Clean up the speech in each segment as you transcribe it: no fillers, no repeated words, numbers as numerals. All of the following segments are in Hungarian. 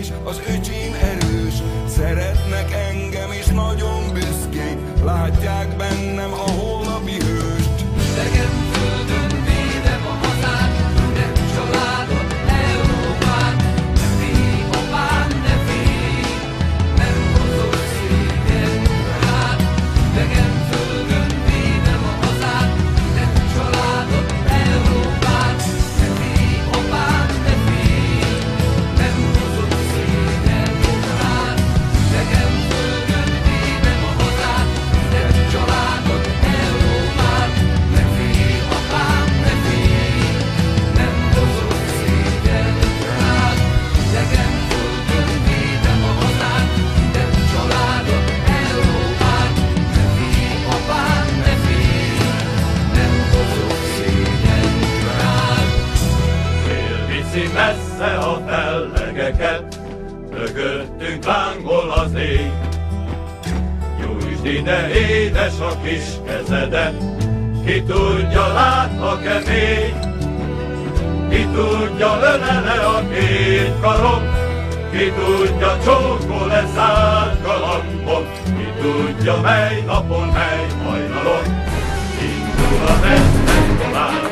és az öcsém erős. Szeretnek engem és nagyon büszkék, látják bennem a holnapi hőst. Idegen földön védem a hazát, nem családot, Európát. Ne félj, apám, ne félj, nem hozol szégyen rád. Idegen földön védem a hazát, nem családot, Európát. Ne félj, apám, ne félj, nem hozol szégyen rád. Idegen földön védem a hazát, nem családot, Európát. Ne félj, apám, ne félj, nem hozol szégyen rád. Idegen földön védem a hazát, nem családot, Európát. Ne félj, apám, ne félj, nem hozol szégyen rád. Szél viszi messze a fellegeket, mögöttünk lángol az ég. Nyújtsd ide, édes, a kis kezedet, ki tudja, látnak-e még? Ki tudja, ölele a két karom, ki tudja, csókol-e szád galambon, ki tudja, mely napon, mely hajnalon indul a mezben tovább.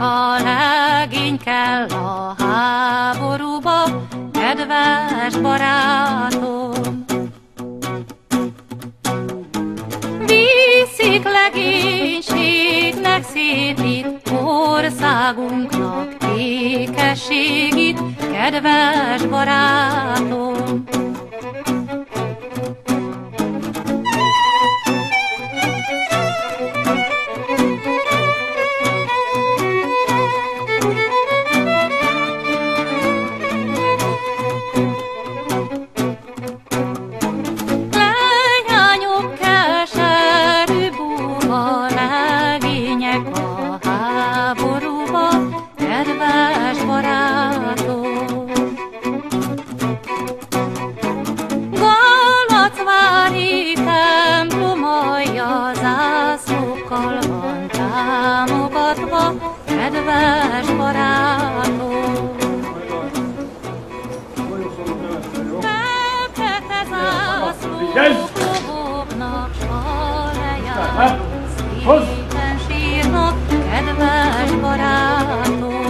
A legény kell a háborúba, kedves barátom. Viszik legénységnek szépít, országunknak ékességét, kedves barátom. kedves barátom. Fekete zászlók lobognak saleján, szépen sírnak, kedves barátom.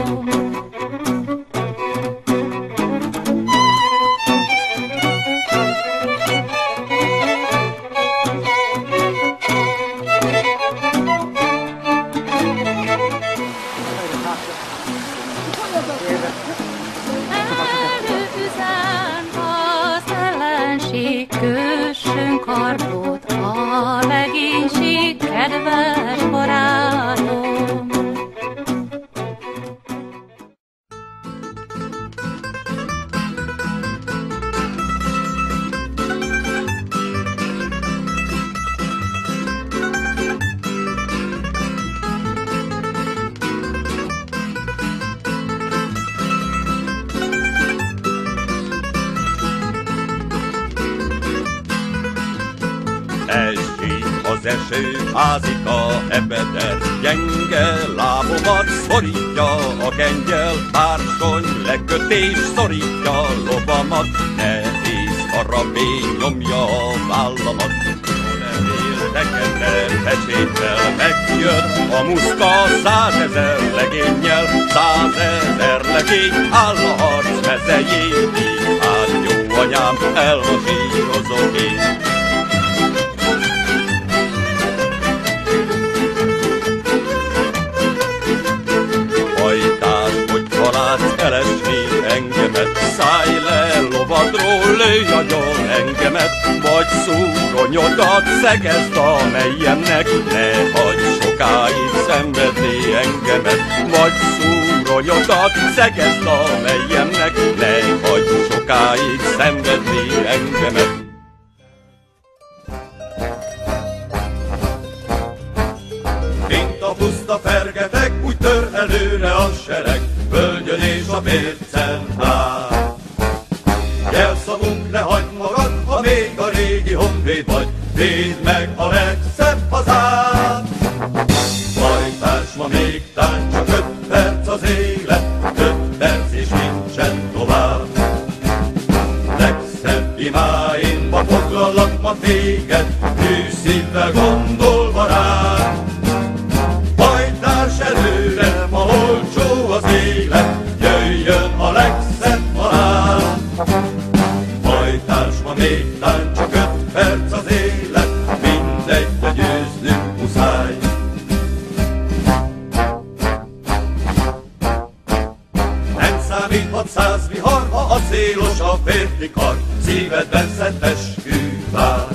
Előüzen az ellenség, kössön kardot a legénység, kedves barátom. Esik az eső, ázik a ebeder, gyenge lábomat szorítja a kengyel, bársony lekötés szorítja lovamat, nehéz harabély nyomja a vállamat. Fekete pecséttel megjött a muszka 100 000 legénnyel, 100 000 legény áll a harc mezején, így hát jó anyám, elmosírozok én. Hajtás, hogy látsz elesni engemet, szállj le lovadról, lőj agyon engemet, vagy szúronyodat szegezd a melyemnek, ne hagyj sokáig szenvedni engemet, vagy szúronyodat szegezd a melyemnek, ne hagyj sokáig szenvedni engemet. Mint a puszta fergetek, úgy tör előre a sereg, völgyön és a mércen áll. Jelszavunk, ne hagyd magad, ha még a régi honvéd vagy, védd meg a legszebb hazát. Hajtás, ma még tán, csak 5 perc az élet, 5 perc és nincsen tovább. Legszebb imáimba foglalak ma téged, hű szívvel gondolva rád. Hajtás előre, ma olcsó az élet, jöjjön a legszebb halál. Hajtás, ma még tán, csak 5 perc az élet, mindegy, de győznünk muszáj. Nem számíthat 100 vihar, ha acélos a férfi kar, szívedben szent eskü vár.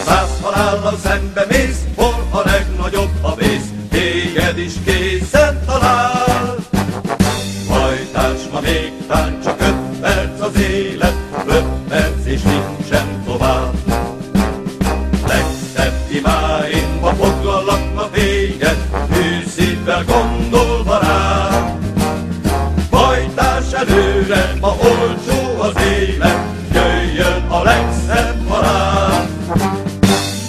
100 halállal szembe mész, hol a legnagyobb a vész, téged is készen talál. Hajtás, ma még tán, csak 5 perc az élet, 5 perc és nincsen tovább. Legszebb imáimba foglalak ma téged, hű szívvel gondolva rád. Hajtás előre, ma olcsó az élet, jöjjön a legszebb halál.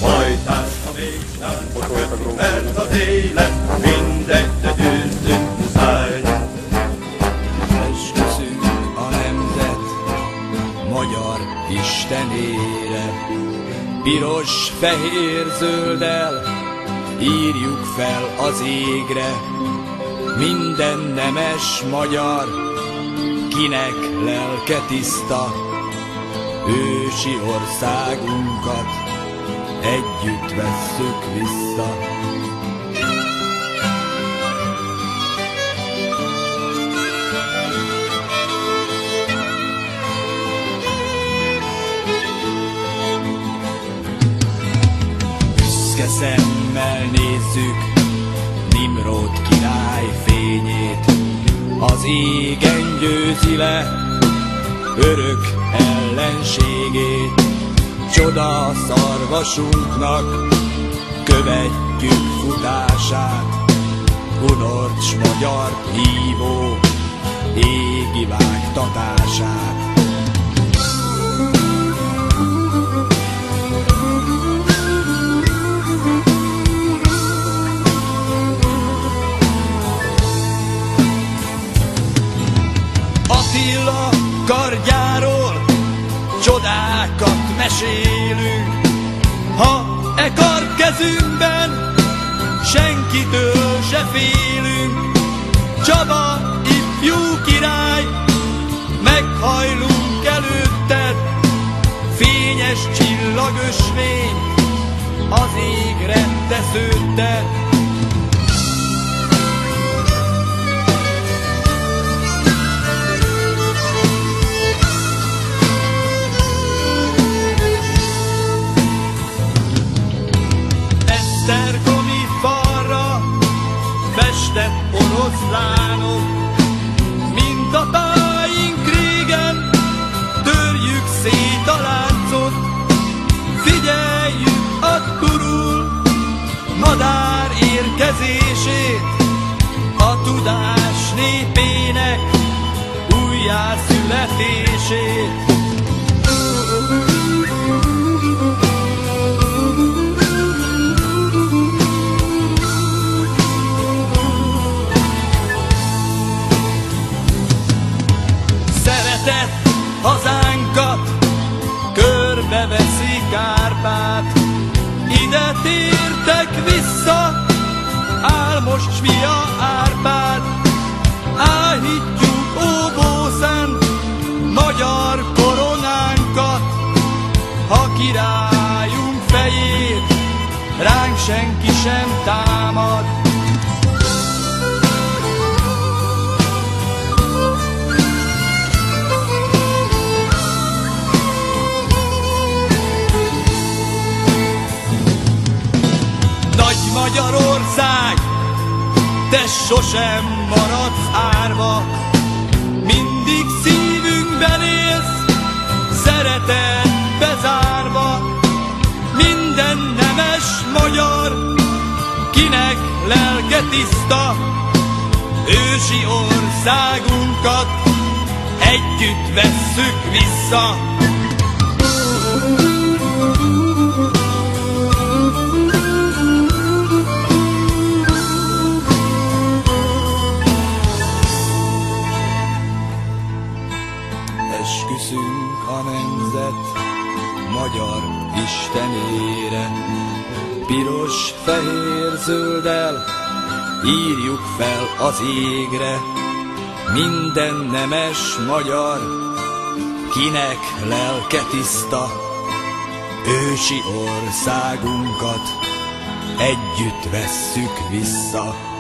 Hajtás, ma még tán, csak 5 perc az élet, mindegy, de győznünk muszáj. Esküszünk a nemzet magyar istenére, piros, fehér, zölddel írjuk fel az égre. Minden nemes magyar, kinek lelke tiszta, ősi országunkat együtt vesszük vissza. Büszke szemmel nézzük Nimród király fényét, az égen győzi le örök ellenségét. Csoda szarvasunknak követjük futását, Unorcs magyar hívó égi vágtatását. kezünkben, senkitől se félünk. Csaba, ifjú király, meghajlunk előtted, fényes csillagösvény, az égre tesződted. Esztergomi falra festett oroszlánok, mint a táink régen, törjük szét a láncot, figyeljük a turul madár érkezését, a tudás népének újjászületését. Szeretett hazánkat körbeveszi Kárpát, ide tértek vissza álmos fia Árpád. Áhítjuk óvószent magyar koronánkat, ha királyunk fejét ránk senki sem támad. Magyarország, te sosem maradsz árva, mindig szívünkben élsz, szeretetbe zárva. Minden nemes magyar, kinek lelke tiszta, ősi országunkat együtt vesszük vissza. Esküszünk a nemzet magyar istenére, piros, fehér, zölddel írjuk fel az égre. Minden nemes magyar, kinek lelke tiszta, ősi országunkat együtt vesszük vissza.